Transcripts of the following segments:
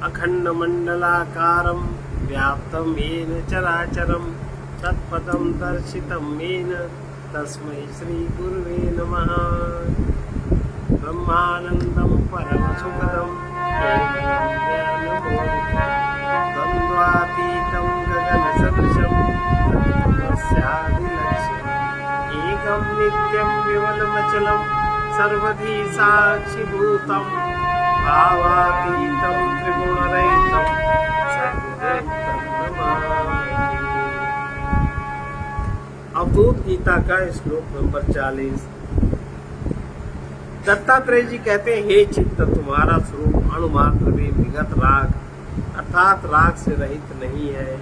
अखण्डमण्डलाकारं व्याप्तं येन चराचरं तत्पदं दर्शितं येन तस्मै श्रीगुरुवे नमः। ब्रह्मानन्दं परमसुखदं द्वन्द्वातीतं गगनसदृशं तत्त्वस्यादिलक्ष्यम् एकं नित्यं विमलमचलं सर्वधी साक्षिभूतं भावातीतं त्रिगुणरहितं सद्गुरुं नमामि। अवधूत गीता का श्लोक नंबर 40। दत्तात्रेय जी कहते हैं, हे चित्त, तुम्हारा स्वरूप अणुमात्र भी विगत राग अर्थात राग से रहित नहीं है,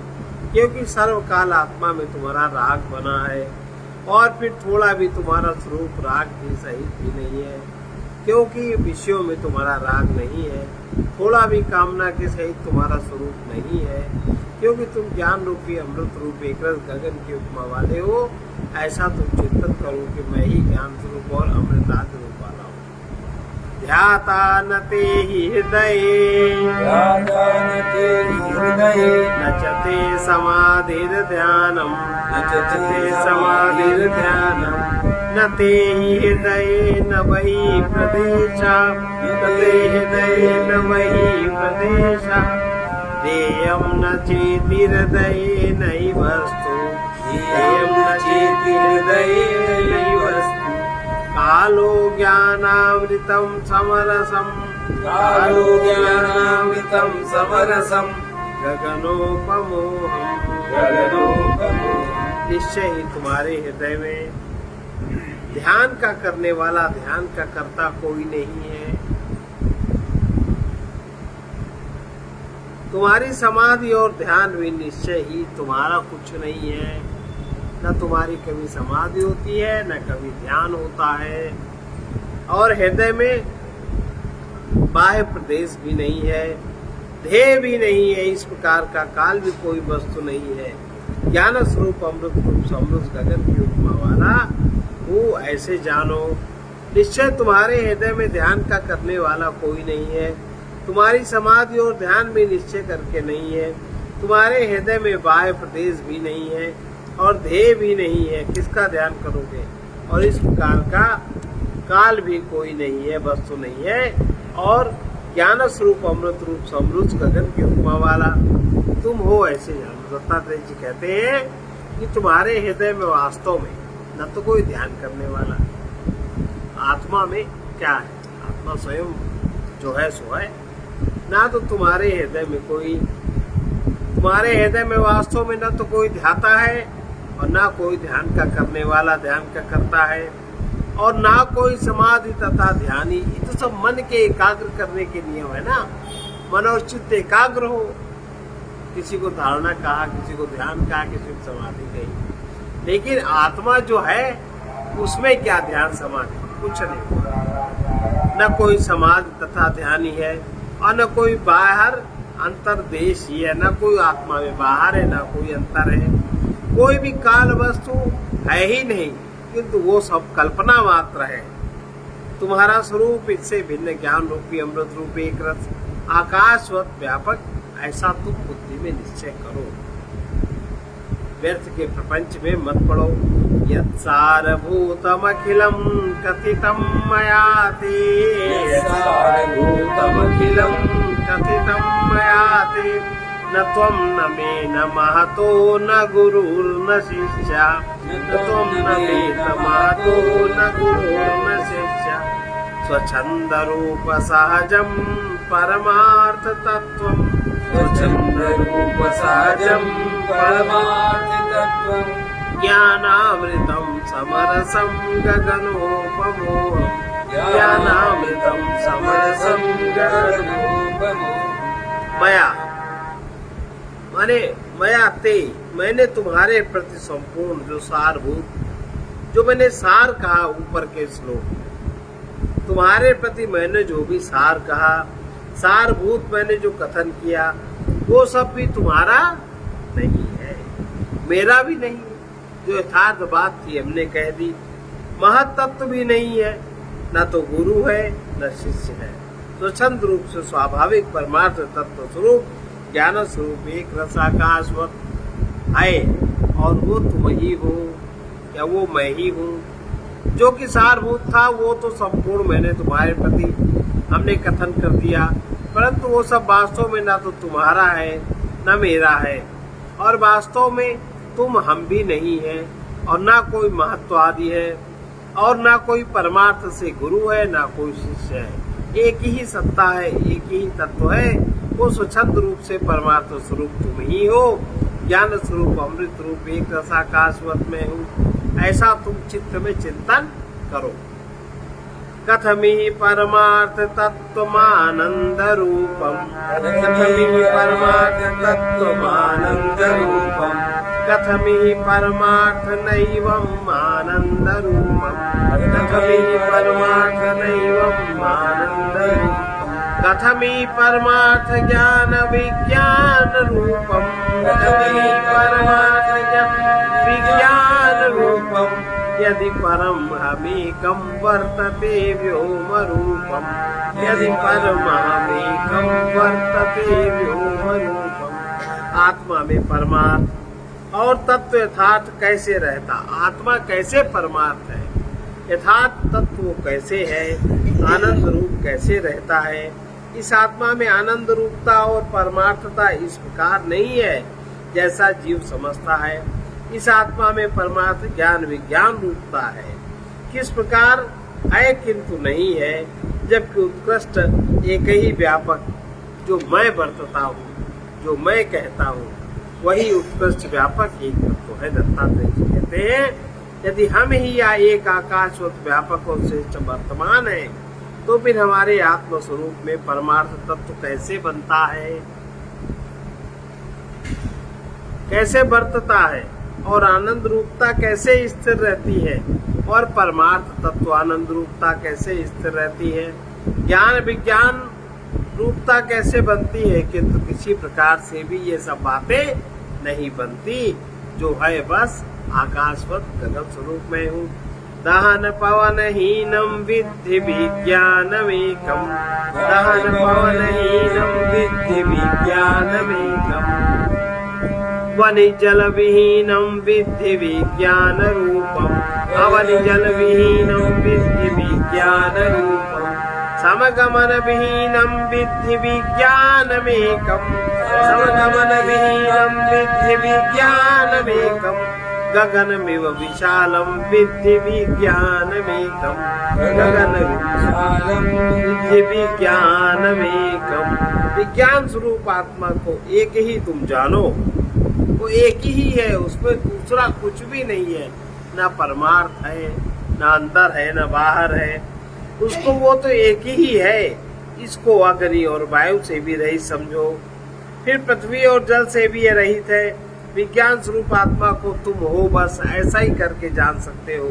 क्योंकि सर्वकाल आत्मा में तुम्हारा राग बना है, और फिर थोड़ा भी तुम्हारा स्वरूप राग के सहित भी नहीं है, क्योंकि विषयों में तुम्हारा राग नहीं है। थोड़ा भी कामना के सहित तुम्हारा स्वरूप नहीं है, क्योंकि तुम ज्ञान रूपी अमृत रूप एकरस गगन की उपमा वाले हो। ऐसा तुम चिंतन करो कि मैं ही ज्ञान स्वरूप और अमृतादि रूप वाला हूँ। ध्याता न ते हृदये नचते समाधिर्ध्यानम् न ते हृदये न वही प्रदेशा देयं न चेति हृदये नैव वस्तु कालो ज्ञानामृतं समरसं गगनोपमोहम्। निश्चय ही तुम्हारे हृदय में ध्यान का करने वाला, ध्यान का कर्ता कोई नहीं है। तुम्हारी समाधि और ध्यान भी निश्चय ही तुम्हारा कुछ नहीं है। न तुम्हारी कभी समाधि होती है, न कभी ध्यान होता है, और हृदय में बाह्य प्रदेश भी नहीं है, ध्येय भी नहीं है, इस प्रकार का काल भी कोई वस्तु नहीं है। ज्ञान स्वरूप अमृत रूप समृद्ध गगन की उपमा वाला वो ऐसे जानो। निश्चय तुम्हारे हृदय में ध्यान का करने वाला कोई नहीं है, तुम्हारी समाधि और ध्यान भी निश्चय करके नहीं है, तुम्हारे हृदय में बाह्य प्रदेश भी नहीं है और ध्येय भी नहीं है, किसका ध्यान करोगे? और इस प्रकार का काल भी कोई नहीं है, वस्तु नहीं है, और ज्ञान स्वरूप अमृत रूप समृद्ध गगन की उपमा वाला तुम हो, ऐसे जानो। दत्तात्रेय जी कहते हैं कि तुम्हारे हृदय में वास्तव में न तो कोई ध्यान करने वाला, आत्मा में क्या है, आत्मा स्वयं जो है सो है, ना तो तुम्हारे हृदय में वास्तव में न तो कोई ध्याता है, और ना कोई ध्यान का करने वाला ध्यान का करता है, और ना कोई समाधि तथा ध्यानी। ये तो सब मन के एकाग्र करने के नियम है ना। मन और चित्त एकाग्र हो, किसी को धारणा कहा, किसी को ध्यान कहा, किसी को समाधि कही, लेकिन आत्मा जो है उसमें क्या ध्यान समाधि, कुछ नहीं। न कोई समाधि तथा ध्यानी है, और न कोई बाहर अंतर्देश ही है, न कोई आत्मा में बाहर है, न कोई अंतर है, कोई भी काल वस्तु है ही नहीं, किंतु वो सब कल्पना मात्र है। तुम्हारा स्वरूप इससे भिन्न ज्ञान रूपी अमृत रूपी एक रस आकाशवत व्यापक, ऐसा तुम बुद्धि में निश्चय करो। व्यर्थ के प्रपंच में मत पड़ो। यत्सारभूतमखिलं कथितं मया ते, न त्वं न मे न महतो न गुरुर्न शिष्या, स्वच्छंद रूप सहजं परमार्थ तत्वं, ज्ञानामृतं समरसं गगनोपमोहम्। मया माने मया ते, मैंने तुम्हारे प्रति संपूर्ण जो सारभूत, जो मैंने सार कहा ऊपर के श्लोक, तुम्हारे प्रति मैंने जो भी सार कहा, सारभूत मैंने जो कथन किया, वो सब भी तुम्हारा नहीं है, मेरा भी नहीं। जो यथार्थ बात थी हमने कह दी। महत तत्व भी नहीं है, न तो गुरु है न शिष्य है। स्वच्छंद रूप से स्वाभाविक परमार्थ तत्व स्वरूप ज्ञान स्वरूप एक रसाकाशवत है, और वो तुम ही हो या वो मैं ही हूँ। जो कि सारभूत था वो तो संपूर्ण मैंने तुम्हारे प्रति हमने कथन कर दिया, परंतु वो सब वास्तव में ना तो तुम्हारा है न मेरा है, और वास्तव में तुम हम भी नहीं है, और ना कोई महत्व आदि है, और ना कोई परमार्थ से गुरु है, ना कोई शिष्य है। एक ही सत्ता है, एक ही तत्व है, वो स्वच्छंद रूप से परमार्थ स्वरूप तुम ही हो। ज्ञान स्वरूप अमृत रूप एक रसाकाशवत में हूँ, ऐसा तुम चित्त में चिंतन करो। कथमिहि परमार्थ तत्वमानंद रूपम, कथमिहि परमार्थ तत्वमानंद रूपम, कथमिहि परमार्थ नैवम आनंद रूपम, कथमिहि परमार्थ नैवम आनंद रूपम, कथमिहि परमार्थ ज्ञान विज्ञान रूपम, कथमिहि परमार्थ विज्ञान रूपम, यदि परम हमेकं वर्तते व्योम रूपम, यदि परम हमेकं वर्तते व्योम रूपम। आत्मा में परमार्थ और तत्व यथार्थ कैसे रहता, आत्मा कैसे परमार्थ है, यथार्थ तत्व कैसे है, आनंद रूप कैसे रहता है। इस आत्मा में आनंद रूपता और परमार्थता इस प्रकार नहीं है जैसा जीव समझता है। इस आत्मा में परमार्थ ज्ञान विज्ञान रूपता है, किस प्रकार है किंतु नहीं है, जबकि उत्कृष्ट एक ही व्यापक जो मैं बरतता हूँ, जो मैं कहता हूँ, वही उत्कृष्ट व्यापक एक तत्व है। दत्तात्रेय जी कहते हैं, यदि हम ही या एक आकाशवत व्यापक और श्रेष्ठ वर्तमान है, तो फिर हमारे आत्म स्वरूप में परमार्थ तत्व कैसे बनता है, कैसे बरतता है, और आनंद रूपता कैसे स्थिर रहती है, और परमार्थ तत्व आनंद रूपता कैसे स्थिर रहती है, ज्ञान विज्ञान रूपता कैसे बनती है, किंतु किसी प्रकार से भी ये सब बातें नहीं बनती। जो है बस आकाशवत गगन स्वरूप में हूँ। दहन पवन हीनम विद्धि विज्ञानमेकम, दहन पवन हीनम विद्धि विज्ञानमेकम, वनि जल विहीनम विद्धि विज्ञान रूपम, अवनि जल विहीनम विद्धि विज्ञान रूपम, समगमन विहीनम विद्धि विज्ञानमेकम, समगमन विहीनम विद्धि विज्ञानमेकम, गगनमिव विशालम विद्धि विज्ञानमेकम, गगनमिव विशालम विद्धि विज्ञानमेकम। विज्ञान स्वरूप आत्मा को एक ही तुम जानो, वो एक ही है, उसमें दूसरा कुछ भी नहीं है, ना परमार्थ है, ना अंदर है, ना बाहर है, उसको वो तो एक ही है। इसको अग्नि और वायु से भी रहित समझो, फिर पृथ्वी और जल से भी ये रहित है। विज्ञान स्वरूप आत्मा को तुम हो, बस ऐसा ही करके जान सकते हो।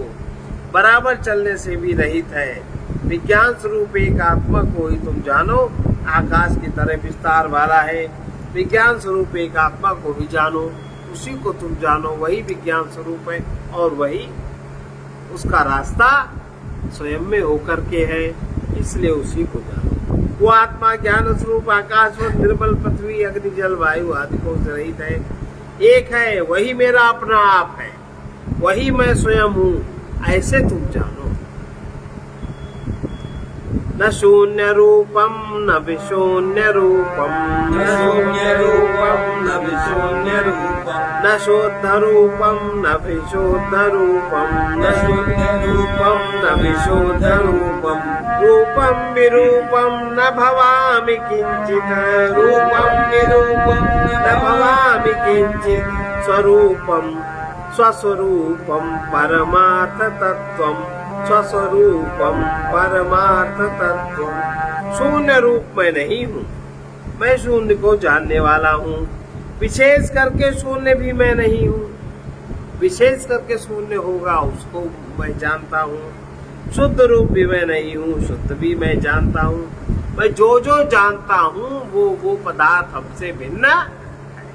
बराबर चलने से भी रहित है। विज्ञान स्वरूप एक आत्मा को ही तुम जानो, आकाश की तरह विस्तार वाला है। विज्ञान स्वरूप एक आत्मा को भी जानो, उसी को तुम जानो, वही विज्ञान स्वरूप है, और वही उसका रास्ता स्वयं में होकर के है, इसलिए उसी को जानो। वो आत्मा ज्ञान स्वरूप आकाशवत निर्मल पृथ्वी अग्नि जल वायु आदि को रहित है, एक है, वही मेरा अपना आप है, वही मैं स्वयं हूँ, ऐसे तुम जानो। न शून्य रूपम न विशून्य रूपम, न शून्य रूपम न विशून्य रूपम, न शुद्ध रूपम न विशुद्ध रूपम, न शुद्ध रूपम न विशुद्ध रूपम, रूपम विरूपम न भवामि किंचित्, रूपम विरूपम न भवामि किंचित्, स्वरूपम स्वस्वरूपम परमार्थ तत्वम, स्वस्वरूपम परमार्थ तत्व। शून्य रूप मैं नहीं हूँ, मैं शून्य को जानने वाला हूँ। विशेष करके शून्य भी मैं नहीं हूँ, विशेष करके शून्य होगा उसको मैं जानता हूँ। शुद्ध रूप भी मैं नहीं हूँ, शुद्ध भी मैं जानता हूँ। मैं जो जो जानता हूँ वो पदार्थ हमसे भिन्न है।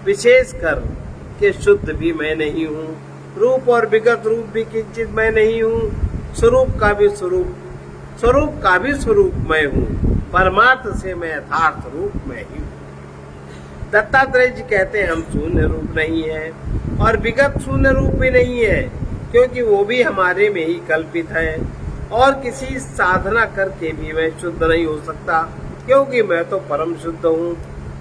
विशेष कर के शुद्ध भी मैं नहीं हूँ, रूप और विगत रूप भी किंचित मैं नहीं हूँ, स्वरूप का भी स्वरूप स्वरूप का भी स्वरूप मैं हूँ, परमार्थ से मैं यथार्थ रूप में ही हूँ। दत्तात्रेय जी कहते हैं हम शून्य रूप नहीं है और विगत शून्य रूप भी नहीं है, क्योंकि वो भी हमारे में ही कल्पित है और किसी साधना करके भी मैं शुद्ध नहीं हो सकता, क्योंकि मैं तो परम शुद्ध हूँ।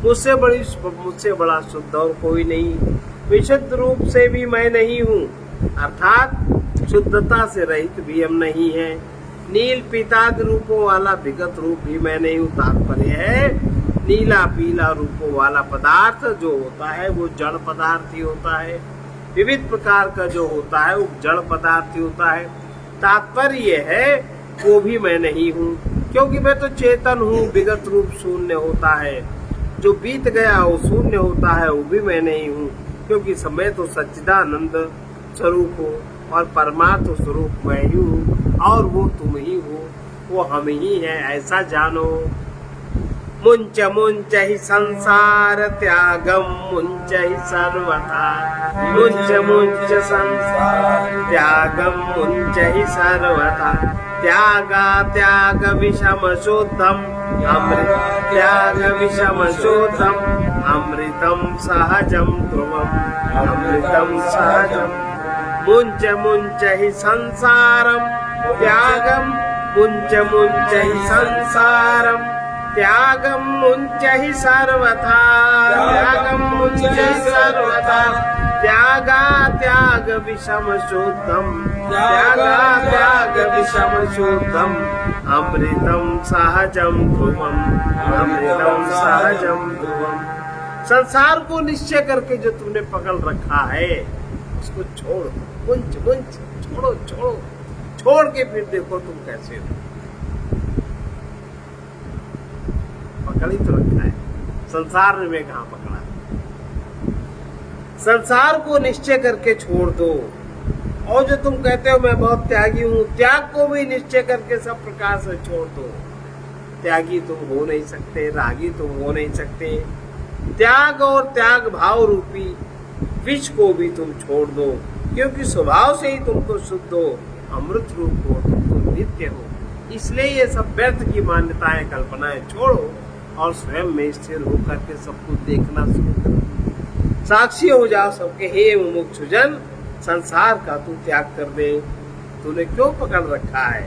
मुझसे बड़ा शुद्ध और कोई नहीं। विशुद्ध रूप से भी मैं नहीं हूँ, अर्थात शुद्धता से रहित भी हम नहीं है। नील पीताद रूपों वाला विगत रूप भी मैं नहीं हूँ। तात्पर्य है नीला पीला रूपों वाला पदार्थ जो होता है वो जड़ पदार्थ ही होता है, विविध प्रकार का जो होता है वो जड़ पदार्थ ही होता है। तात्पर्य है वो भी मैं नहीं हूँ, क्योंकि मैं तो चेतन हूँ। विगत रूप शून्य होता है, जो बीत गया वो शून्य होता है, वो भी मैं नहीं हूँ, क्योंकि समय तो सच्चिदानंद स्वरूप हो और परमार्थ स्वरूप मैं ही हूँ और वो तुम ही हो, वो हम ही है, ऐसा जानो। मुंच मुंच ही संसार त्यागम मुंच ही सर्वथा, मुंच मुंच संसार त्यागम मुंच ही सर्वथा। त्यागा त्याग विषम शुद्धम अमृत त्याग विषम शुद्धम अमृतम सहजम ध्रुवम अमृतम सहजम। मुंच मुंच ही संसारम त्यागम मुंच मुंच ही संसारम त्यागम मुंच ही सर्वथा, त्यागम मुंच ही सर्वथा। त्यागा त्याग विषम शुद्धम त्यागा त्याग विषम शुद्धम अमृतम सहजम ध्रुवम अमृतम सहजम ध्रुवम। संसार को निश्चय करके जो तुमने पकड़ रखा है उसको छोड़, मुंच मुंच छोड़ो छोड़ो, छोड़ के फिर देखो तुम कैसे हो। पकड़ ही तो रखा है, संसार ने मैं कहाँ पकड़ा। संसार को निश्चय करके छोड़ दो। और जो तुम कहते हो मैं बहुत त्यागी हूँ, त्याग को भी निश्चय करके सब प्रकार से छोड़ दो। त्यागी तुम हो नहीं सकते, रागी तुम हो नहीं सकते। त्याग और त्याग भाव रूपी विष को भी तुम छोड़ दो, क्योंकि स्वभाव से ही तुम तो शुद्ध हो, अमृत रूप हो, तुम तो नित्य हो। इसलिए ये सब व्यर्थ की मान्यताएं कल्पनाएं छोड़ो और स्वयं में स्थिर होकर के सब कुछ देखना शुरू करो। साक्षी हो जाओ सबके, हे मुमुक्षुजन संसार का तू त्याग कर दे। तूने क्यों पकड़ रखा है?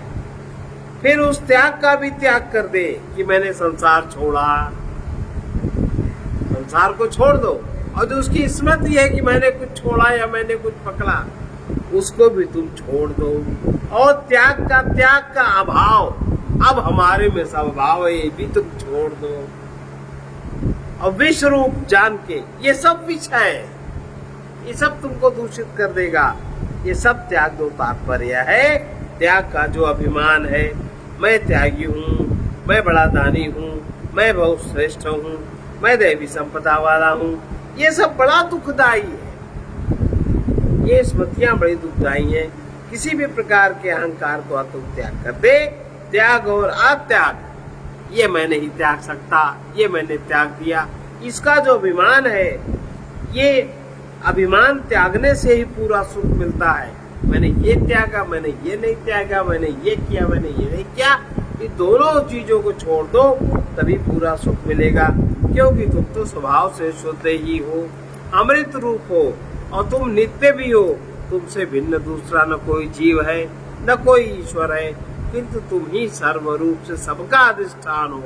फिर उस त्याग का भी त्याग कर दे कि मैंने संसार छोड़ा। संसार को छोड़ दो और जो उसकी स्मृति है कि मैंने कुछ छोड़ा या मैंने कुछ पकड़ा, उसको भी तुम छोड़ दो। और त्याग का अभाव, अब हमारे में स्वभाव है, ये भी तुम छोड़ दो। और विष रूप जान के, ये सब विष है, ये सब तुमको दूषित कर देगा, ये सब त्याग दो। तात्पर्य है त्याग का जो अभिमान है, मैं त्यागी हूँ, मैं बड़ा दानी हूँ, मैं बहुत श्रेष्ठ हूँ, मैं दैवी संपदा वाला हूँ, ये सब बड़ा दुखदायी है। ये स्मृतियां बड़ी दुखदायी है। किसी भी प्रकार के अहंकार को तुम त्याग कर दे। त्याग और अत्याग, ये मैं नहीं त्याग सकता, ये मैंने त्याग दिया, इसका जो अभिमान है, ये अभिमान त्यागने से ही पूरा सुख मिलता है। मैंने ये त्यागा, मैंने ये नहीं त्यागा, मैंने ये किया, मैंने ये नहीं किया, ये दोनों चीजों को छोड़ दो, तभी पूरा सुख मिलेगा। क्योंकि तुम तो स्वभाव से शुद्ध ही हो, अमृत रूप हो और तुम नित्य भी हो। तुमसे भिन्न दूसरा न कोई जीव है, न कोई ईश्वर है, किंतु तुम ही सर्व रूप से सबका अधिष्ठान हो।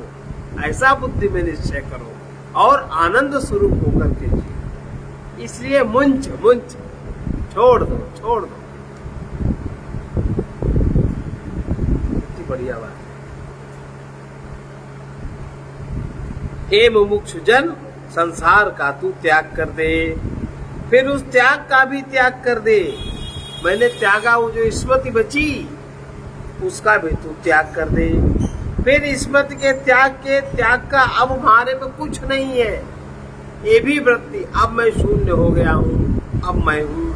ऐसा बुद्धि में निश्चय करो और आनंद स्वरूप होकर के जियो। इसलिए मुंच मुंच छोड़ दो, छोड़ दो। कितनी बढ़िया बात। हे मुमुक्षुजन संसार का तू त्याग कर दे, फिर उस त्याग का भी त्याग कर दे। मैंने त्यागा, वो जो स्मृति बची उसका भी तू त्याग कर दे। फिर स्मृति के त्याग का अब हमारे में कुछ नहीं है, ये भी वृत्ति, अब मैं शून्य हो गया हूँ, अब मैं हूँ,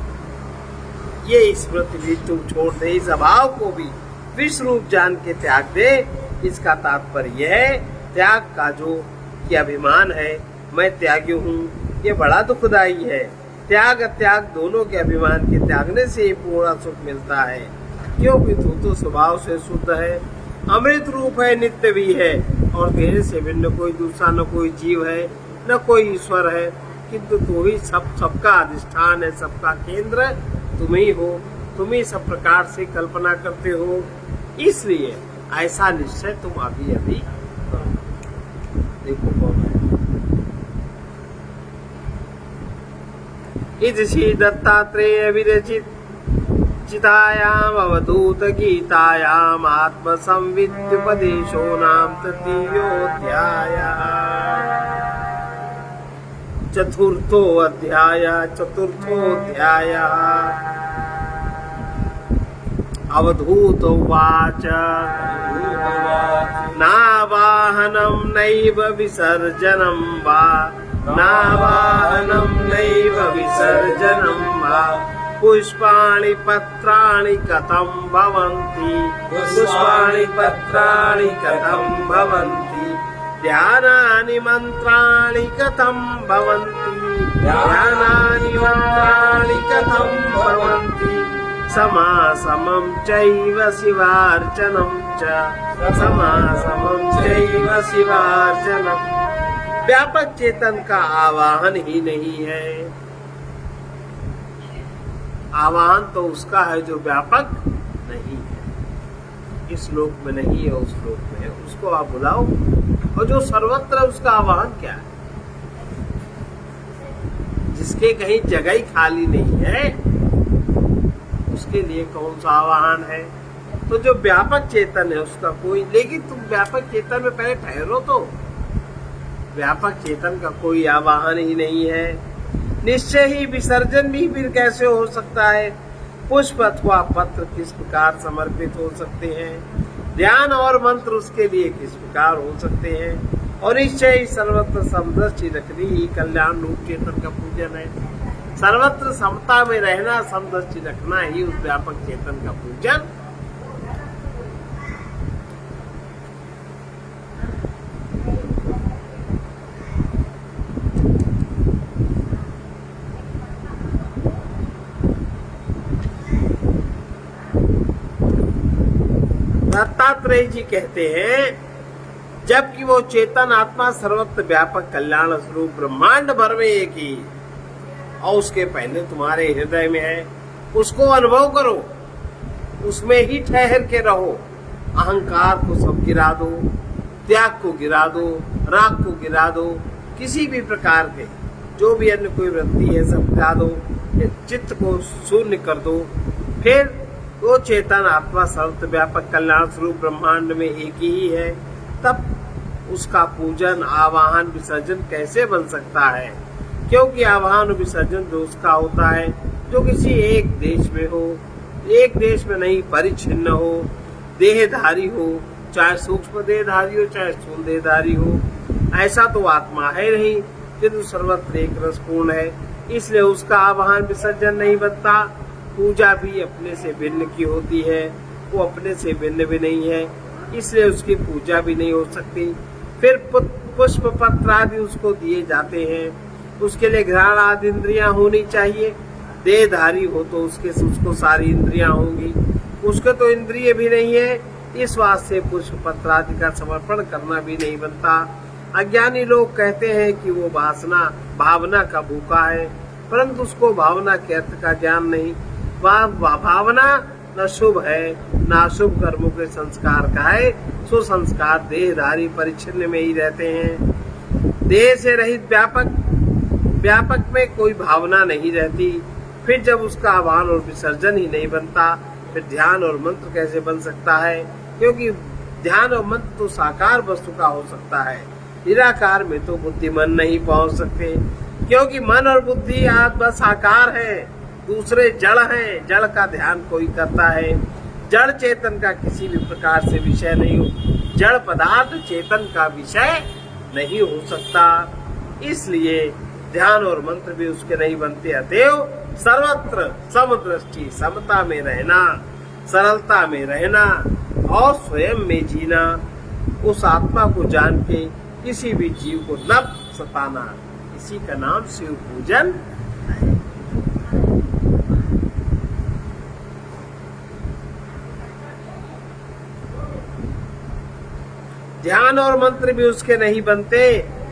ये स्मृति भी तू छोड़ दे। इस अभाव को भी विश्व रूप जान के त्याग दे। इसका तात्पर्य है त्याग का जो कि अभिमान है, मैं त्यागी हूँ, ये बड़ा दुखदायी है। त्याग त्याग दोनों के अभिमान के त्यागने से ही पूर्ण सुख मिलता है, क्योंकि तू तो स्वभाव से शुद्ध है, अमृत रूप है, नित्य भी है, और तेरे से भिन्न कोई दूसरा न कोई जीव है, न कोई ईश्वर है, किंतु तू ही सबका अधिष्ठान है, सबका केंद्र तुम ही हो, तुम ही सब प्रकार से कल्पना करते हो। इसलिए ऐसा निश्चय तुम अभी अभी करो। देखो कौन है। इति दत्तात्रेय विरचित चितायाम अवधूत गीतायाम आत्म संविद्युपदेशो नाम तृतीयोऽध्याय। चतुर्थोऽध्याय। अवधूत उवाच नावाहनं नैव विसर्जनं वा, नावाहनं नैव विसर्जनं वा, पुष्पाणि पत्राणि कथं भवन्ति, पुष्पाणि पत्राणि कथं भवन्ति, ध्यानानि मंत्राणि कथं भवन्ति, ध्यानानि मंत्राणि कथं भवन्ति, समासमं चैव शिवार्चनं च, समासमं चैव शिवार्चनम्। व्यापक चेतन का आवाहन ही नहीं है। आवाहन तो उसका है जो व्यापक नहीं है। इस लोक में नहीं है, उस लोक में है, उसको आप बुलाओ। और जो सर्वत्र है उसका आवाहन क्या है? जिसके कहीं जगह ही खाली नहीं है उसके लिए कौन सा आवाहन है? तो जो व्यापक चेतन है उसका कोई, लेकिन तुम व्यापक चेतन में पहले ठहरो तो। व्यापक चेतन का कोई आवाहन ही नहीं है। निश्चय ही विसर्जन भी फिर कैसे हो सकता है? पुष्प अथवा पत्र किस प्रकार समर्पित हो सकते हैं? ध्यान और मंत्र उसके लिए किस प्रकार हो सकते हैं? और निश्चय ही सर्वत्र समदृष्टि रखनी ही कल्याण रूप चेतन का पूजन है। सर्वत्र समता में रहना, समदृष्टि रखना ही उस व्यापक चेतन का पूजन। दत्तात्रेय जी कहते हैं जबकि वो चेतन आत्मा सर्वत्र व्यापक कल्याण स्वरूप ब्रह्मांड भर में एक ही, और उसके पहले तुम्हारे हृदय में है, उसको अनुभव करो, उसमें ही ठहर के रहो। अहंकार को सब गिरा दो, त्याग को गिरा दो, राग को गिरा दो, किसी भी प्रकार के जो भी अन्य कोई वृत्ति है सब गिरा दो, चित्त को शून्य कर दो। फिर वो चेतन आत्मा सर्वत्र व्यापक कल्याण स्वरूप ब्रह्मांड में एक ही है। तब उसका पूजन, आवाहन, विसर्जन कैसे बन सकता है? क्योंकि आवाहन और विसर्जन जो उसका होता है जो किसी एक देश में हो, एक देश में नहीं, परिच्छिन्न हो, देहधारी हो, चाहे सूक्ष्म देहधारी हो चाहे स्थूल देहधारी हो, ऐसा तो आत्मा है नहीं, किंतु सर्वत्र एक रसपूर्ण है। इसलिए उसका आवाहन विसर्जन नहीं बनता। पूजा भी अपने से भिन्न की होती है, वो अपने से भिन्न भी नहीं है, इसलिए उसकी पूजा भी नहीं हो सकती। फिर पुष्प पत्र आदि उसको दिए जाते हैं, उसके लिए घ्राण आदि इंद्रियां होनी चाहिए। देहधारी हो तो उसको सारी इंद्रियां होंगी, उसके तो इंद्रिय भी नहीं है। इस वास्ते पुष्प पत्र आदि का समर्पण करना भी नहीं बनता। अज्ञानी लोग कहते हैं कि वो भावना का भूखा है, परंतु उसको भावना के अर्थ का ज्ञान नहीं। वह भावना न शुभ है न अशुभ कर्मों के संस्कार का है। सो संस्कार देहधारी परिच्छिन्न में ही रहते हैं। देह से रहित व्यापक में कोई भावना नहीं रहती। फिर जब उसका आवाहन और विसर्जन ही नहीं बनता, फिर ध्यान और मंत्र कैसे बन सकता है? क्योंकि ध्यान और मंत्र तो साकार वस्तु का हो सकता है, निराकार में तो बुद्धि मन नहीं पहुंच सकते। क्योंकि मन और बुद्धि आत्मा साकार है, दूसरे जड़ हैं। जड़ का ध्यान कोई करता है, जड़ चेतन का किसी भी प्रकार से विषय नहीं हो, जड़ पदार्थ चेतन का विषय नहीं हो सकता। इसलिए ध्यान और मंत्र भी उसके नहीं बनते। अतएव सर्वत्र समदृष्टि, समता में रहना, सरलता में रहना और स्वयं में जीना, उस आत्मा को जान के किसी भी जीव को न सताना, इसी का नाम शिव पूजन है। ध्यान और मंत्र भी उसके नहीं बनते।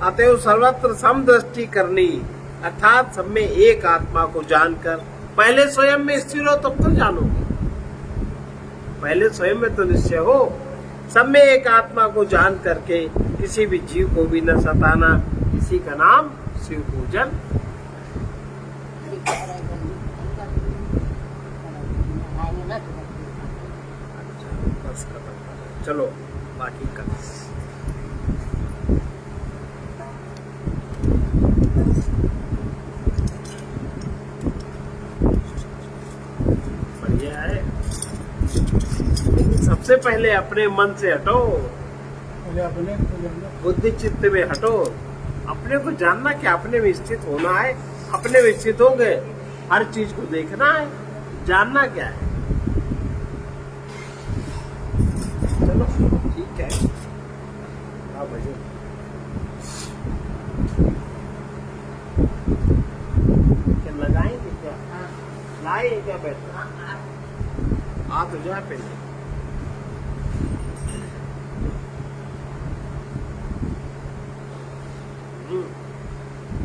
अतएव सर्वत्र समदृष्टि करनी, अर्थात सब में एक आत्मा को जानकर पहले स्वयं में स्थिर हो, तब तो जानोगे। पहले स्वयं में तो निश्चय हो, सब में एक आत्मा को जान करके किसी भी जीव को भी न सताना, इसी का नाम शिव पूजन। बस खत्म, चलो बाकी कल। बढ़िया है, लेकिन सबसे पहले अपने मन से हटो, अपने बुद्धि चित्त में हटो। अपने को जानना क्या, अपने में स्थित होना है। अपने में स्थित हो गए, हर चीज को देखना है, जानना क्या है। चलो ठीक है, हाँ भजन क्या लगाएंगे, क्या लाए क्या बैठना, आ तो जाए पहले।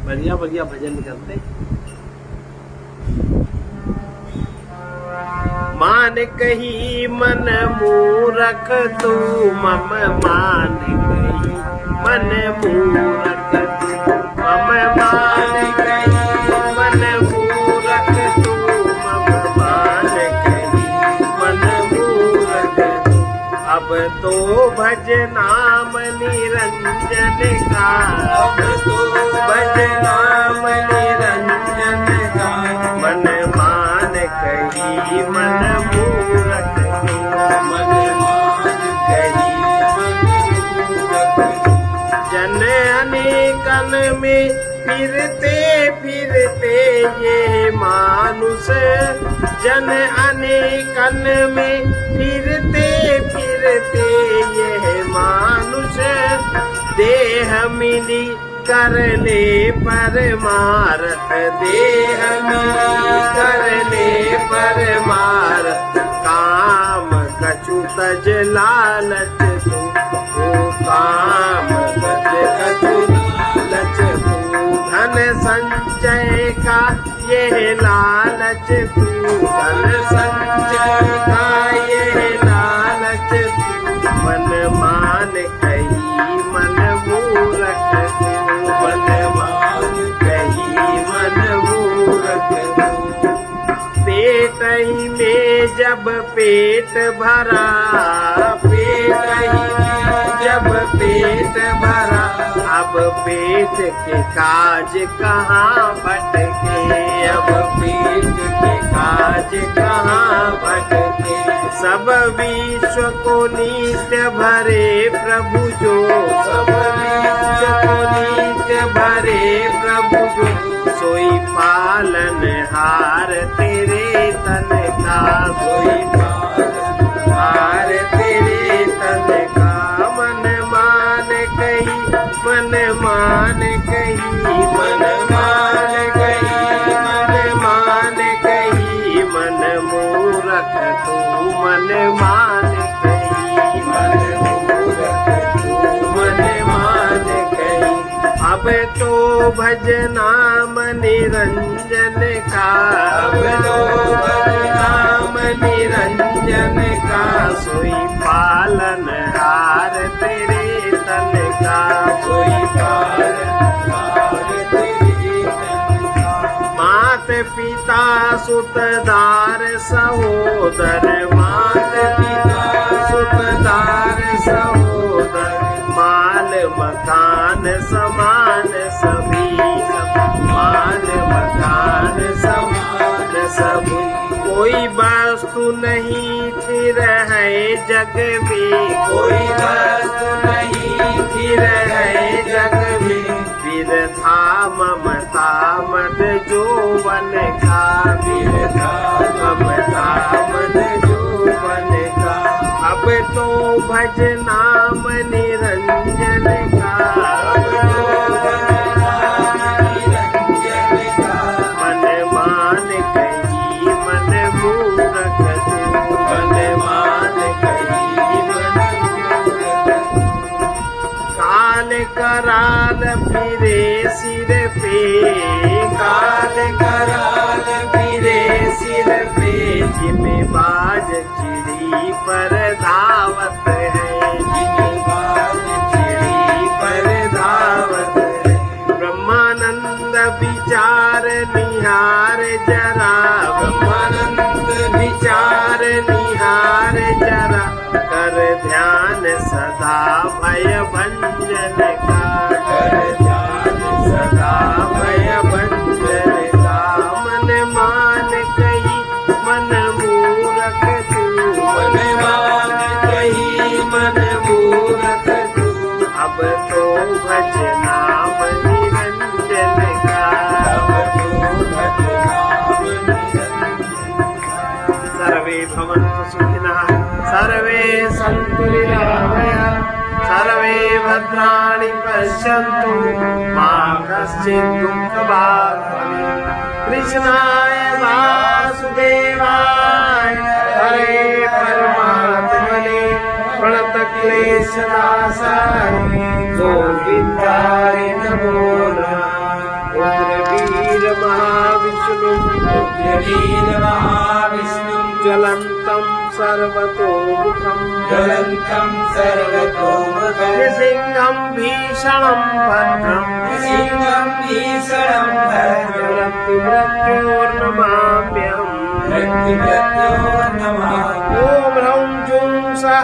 बढ़िया बढ़िया भजन करते। मान कही मन मूरख तू, मम मान कही मन मूरख तू, मम मान कही मन मूरख तू, मम मान कही मन मूरख तू। अब तो भज नाम निरंजन का, अब तो भज नाम निरंजन का, मन मान कही मन मूरख तू, मन मान कही मन मूरख तू। जन अनेकन में फिरते फिरते ये मानुष, जन अनेकन में फिरते फिरते ये मानुष, देह मिली कर ले परमारथ, देह मिली कर ले परमारथ। काम कछु तज लालच तू, ओ काम कछु लालच तू। धन संचय का ये लालच तू, धन संचय का ये लालच तू। मन मान कही मन मूरख तू, मन मान कही मन मूरख तू। पेट ही में जब पेट भरा, पेट ही में जब पेट भरा, अब पेट के काज कहाँ भटके, अब पेट के काज कहाँ भटके। सब विश्व को नित्य भरे प्रभु जो, सब विश्व को नित्य भरे प्रभु जो, सोई पालन हार तेरे तन का, सोई पालन हार तेरे तन का। मन मान कही मन मान कही मन मान कही मन मान कही मन मूरख तू, मन मान कही मन मूरख तू, मन मान कही। अब तो भज नाम निरंजन का, अब तो भज नाम निरंजन का, सोई पालन हार तेरे तन का, सोई पालन हार तेरे तन का। मात पिता सुतदार सहोदर, मात पिता सुतदार सहोदर, माल मकान समान सभी, माल मकान समान सभी। कोई वस्तु नहीं फिर है जग में, कोई वस्तु नहीं फिर है जग में। फिर था ममता मद जोवन का, फिर था ममता मद जोवन का। अब तो भज नाम निरंजन का, अब तो भज नाम निरंजन का। मन मान कही मन मूरख तू, मन मान कही मन मूरख तू। कराल फिरे सिर पे, काल कराल फिरे सिर पे, जिमे बाज चिड़ी पर धावत है, जिमे बाज चिड़ी पर धावत है। ब्रह्मानंद विचार निहार जरा, ब्रह्मानंद विचार निहार जरा, कर ध्यान सदा भय भंजन का, कर ध्यान सदा भय भंजन का। मन मान कही मन मूरख तू, मन मान कही मन मूरख तू, अब तो भजना निरंजन का, अब तो भजनाम निरंजन। सर्वे भवन्तु सुखिनः, सर्वे सन्तु निरामयाः, सर्वे भद्राणि पश्यन्तु, मा कश्चित् दुःखभाग् भवेत्। कृष्णाय वासुदेवाय हरे परमात्मने प्रणतक्लेशनाशाय गोविन्दाय नमो नमः। उग्रवीर महाविष्णु वीर महाविष्णु ज्वलन्तं सर्वतोमुखं, ज्वलन्तं सर्वतोमुखं, नृसिंहं भीषणं भद्रं, सिंहं भीषणं भद्रं, मृत्युर्नमाम्यहम्। मृत्युर्नमामि। ॐ ह्रौं जुं सः, ॐ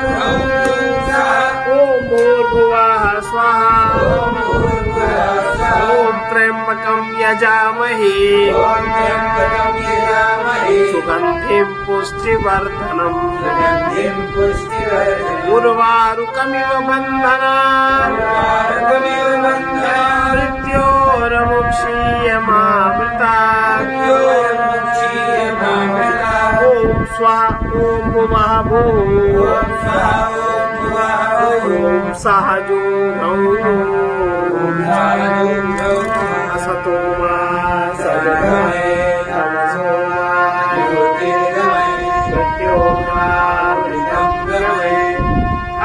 ह्रौं जुं सः, ॐ भूर्भुवः स्वः, ॐ भूर्भुवः स्वः, ॐ त्र्यम्बकं यजामहे, ॐ त्र्यम्बकं यजामहे, सुगन्धिं पुष्टिवर्धनम्, सुगन्धिं पुष्टिवर्धनम्, उर्वारुकमिव बन्धनान्, उर्वारुकमिव बन्धनान्, मृत्योर्मुक्षीयमामृतात्। मृत्योर्मुक्षीयमामृतात्। ॐ स्वाहा ॐ भुवः भुः, ॐ स्वाहा ॐ भुवः भुः, ॐ सः जो असतो मा सद्गमय, तमसो मा ज्योतिर्गमय,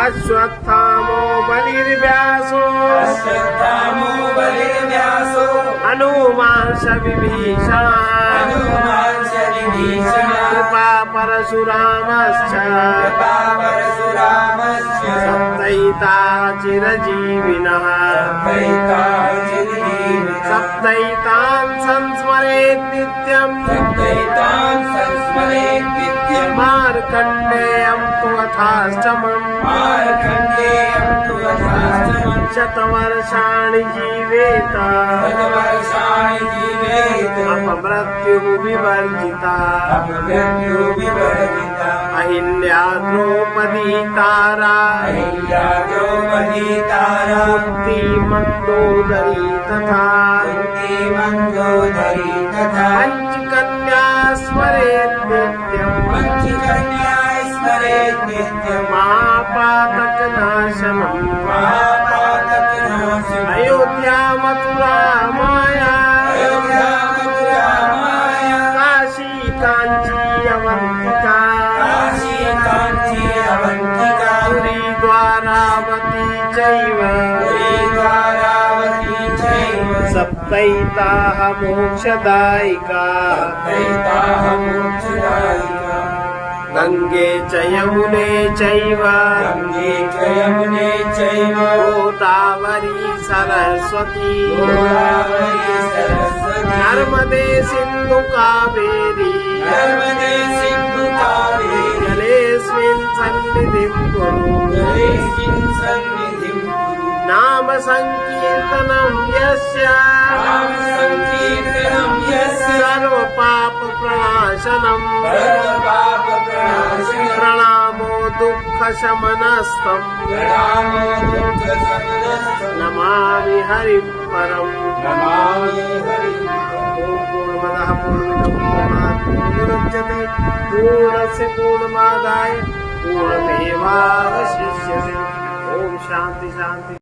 अश्वत्थामो बलिर्व्यासो, अश्वत्थामो बलिर्व्यासो, हनुमांश विभीषणः, हनुमांश विभीषणः, कृपा परशुरामश्च, कृपा परशुरामश्च, सप्तैता चिरजीविनः, सप्तैताः चिरजीविनः, सप्तैतान् संस्मरेत् नित्यम्, सप्तैतान् संस्मरेत् नित्यम्, मार्कण्डेयं तु अथाष्टमम्, मार्कण्डेयं तु यथाष्टमम्, शतवर्षाणि जीवेत, शतवर्षाणि जीवेत, अपमृत्युः विवर्जिता, अपमृत्युः विवर्जिता, अहिल्या द्रौपदी तारा, अहिल्या द्रौपदी तारा, कुन्ती तथा, कुन्ती मन्दोदरी तथा, पञ्चकन्या स्मरेत् नित्यम्, पञ्चकन्या स्मरेत् नित्यम्, महापातकनाशनम्, महापातकनाशनम्, अयोध्या मथुरा माया, अयोध्या मथुरा माया, काशी काञ्ची अवन्तिका, काशी काञ्ची अवन्तिका, पुरी द्वारावती चैव, पुरी द्वारावती चैव, सप्तैताः मोक्षदायिका, सप्तैताः मोक्षदायिका, गङ्गे च यमुने चैव, गङ्गे च यमुने चैव, गोदावरी सरस्वती, गोदावरी सरस्वती, नर्मदे सिन्धु कावेरी, नर्मदे सिन्धु कावेरी, जलेऽस्मिन् सन्निधिं कुरु, जलेऽस्मिन् सन्निधिं कुरु, नाम संकीर्तनं यस्य, नाम संकीर्तनं यस्य, सर्वपापप्रणाशनम्, सर्वपापप्रणाशनम्, प्रणामो दुःखशमनस्तम्, प्रणामो दुःखशमनस्तम्, नमामि हरिं परम्। नमामि हरिम्। पूर्णमदः पूर्णमिदं पूर्णात् पूर्णमुदच्यते पूर्णस्य पूर्णमादाय पूर्णमेवावशिष्यते। ॐ शान्ति शान्ति।